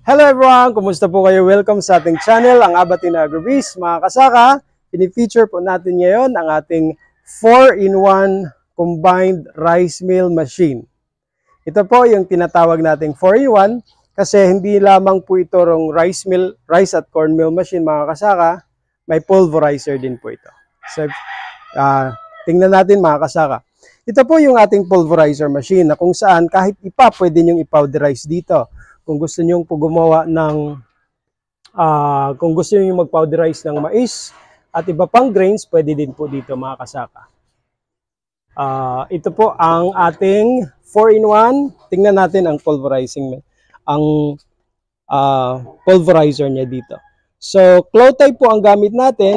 Hello everyone! Kumusta po kayo? Welcome sa ating channel, ang Abatin Agrobiz. Mga kasaka, pinifeature po natin ngayon ang ating 4-in-1 combined rice mill machine. Ito po yung tinatawag nating 4-in-1 kasi hindi lamang po ito rong rice at corn mill machine mga kasaka, may pulverizer din po ito. So, tingnan natin mga kasaka. Ito po yung ating pulverizer machine na kung saan kahit pwede nyong i-powderize dito. Kung gusto niyo po gumawa ng kung gusto niyo mag-powderize ng mais at iba pang grains, pwede din po dito mga kasaka. Ito po ang ating 4-in-1. Tingnan natin ang pulverizer niya dito. So, claw type po ang gamit natin.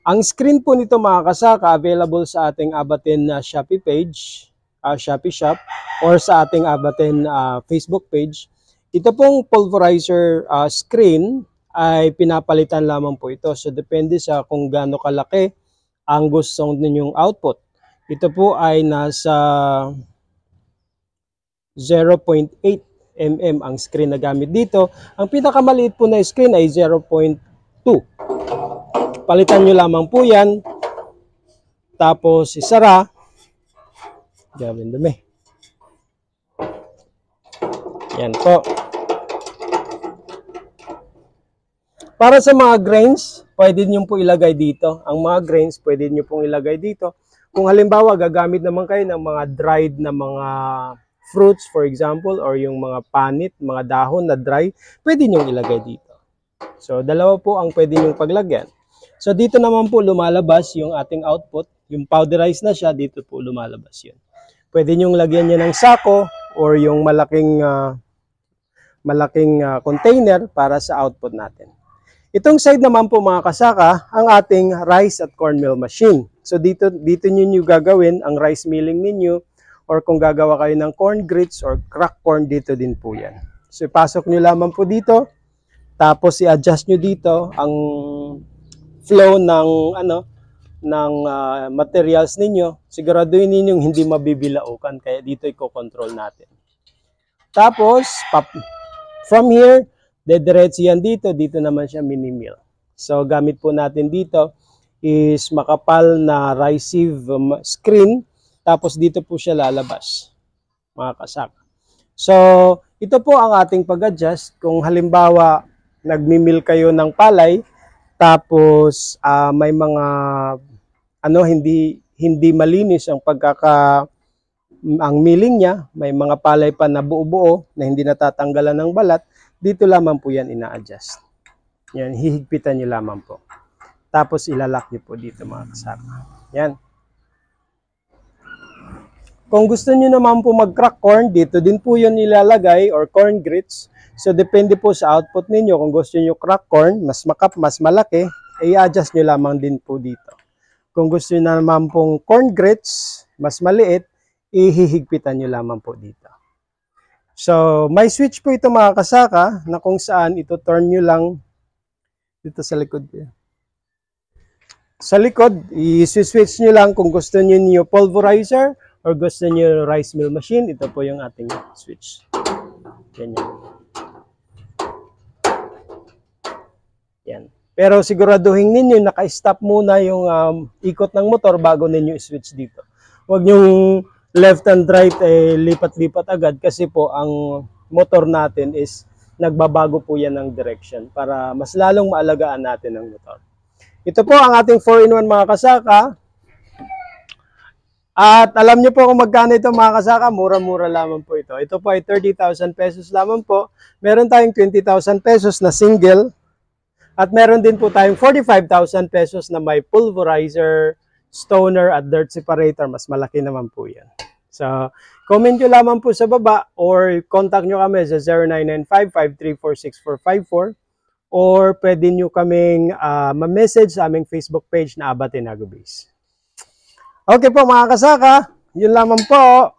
Ang screen po nito mga kasaka available sa ating Abatin Shopee page. Shopee shop or sa ating Abatin Facebook page. Ito pong pulverizer screen ay pinapalitan lamang po ito. So depende sa kung gaano kalaki ang gusto ninyong output. Ito po ay nasa 0.8 mm ang screen na gamit dito. Ang pinakamaliit po na screen ay 0.2. Palitan nyo lamang po yan. Tapos isara. Gawin dumi. Yan po. Para sa mga grains, pwede nyo po ilagay dito. Ang mga grains, pwede nyo pong ilagay dito. Kung halimbawa, gagamit naman kayo ng mga dried na mga fruits, for example, or yung mga panit, mga dahon na dry, pwede nyo ilagay dito. So, dalawa po ang pwede nyo paglagyan. So, dito naman po lumalabas yung ating output. Yung powderized na siya, dito po lumalabas yun. Pwede nyong lagyan niya ng sako or yung malaking container para sa output natin. Itong side naman po mga kasaka, ang ating rice at corn mill machine. So dito niyo gagawin ang rice milling ninyo or kung gagawa kayo ng corn grits or crack corn, dito din po yan. So ipasok nyo lamang po dito, tapos i-adjust nyo dito ang flow ng materials ninyo. Siguraduhin ninyong hindi mabibilaukan, kaya dito i-control natin. Tapos, from here, dediretso yan dito. Dito naman siya mini-mill. So, gamit po natin dito is makapal na rice sieve screen. Tapos, dito po siya lalabas, mga kasaka. So, ito po ang ating pag-adjust. Kung halimbawa, nagmi-mill kayo ng palay, tapos may mga hindi malinis ang ang milling niya, may mga palay pa na buo-buo na hindi natatanggalan ng balat, dito lamang po yan ina-adjust. Yan, hihigpitan niyo lamang po. Tapos ilalak niyo po dito mga kasama. Yan. Kung gusto niyo naman po mag-crack corn, dito din po yun ilalagay or corn grits. So depende po sa output ninyo. Kung gusto niyo crack corn, mas malaki, i-adjust niyo lamang din po dito. Kung gusto niyo naman pong corn grits, mas maliit, ihihigpitan nyo lamang po dito. So, may switch po ito mga kasaka na kung saan ito turn nyo lang dito sa likod. Sa likod, i-switch nyo lang kung gusto nyo pulverizer or gusto nyo rice mill machine. Ito po yung ating switch. Ganyan. Yan. Pero siguraduhin ninyo naka-stop muna yung ikot ng motor bago ninyo i-switch dito. Huwag nyong left and right lipat-lipat agad kasi po ang motor natin is nagbabago po yan ng direction para mas lalong maalagaan natin ang motor. Ito po ang ating 4-in-1 mga kasaka. At alam nyo po kung magkano ito mga kasaka, mura-mura lamang po ito. Ito po ay 30,000 pesos lamang po. Meron tayong 20,000 pesos na single. At meron din po tayong 45,000 pesos na may pulverizer, stoner at dirt separator. Mas malaki naman po yan. So, comment nyo lamang po sa baba or contact nyo kami sa 0995-534-6454 or pwede nyo kaming ma-message sa aming Facebook page na Abatin Agrobiz. Okay po mga kasaka, yun lamang po.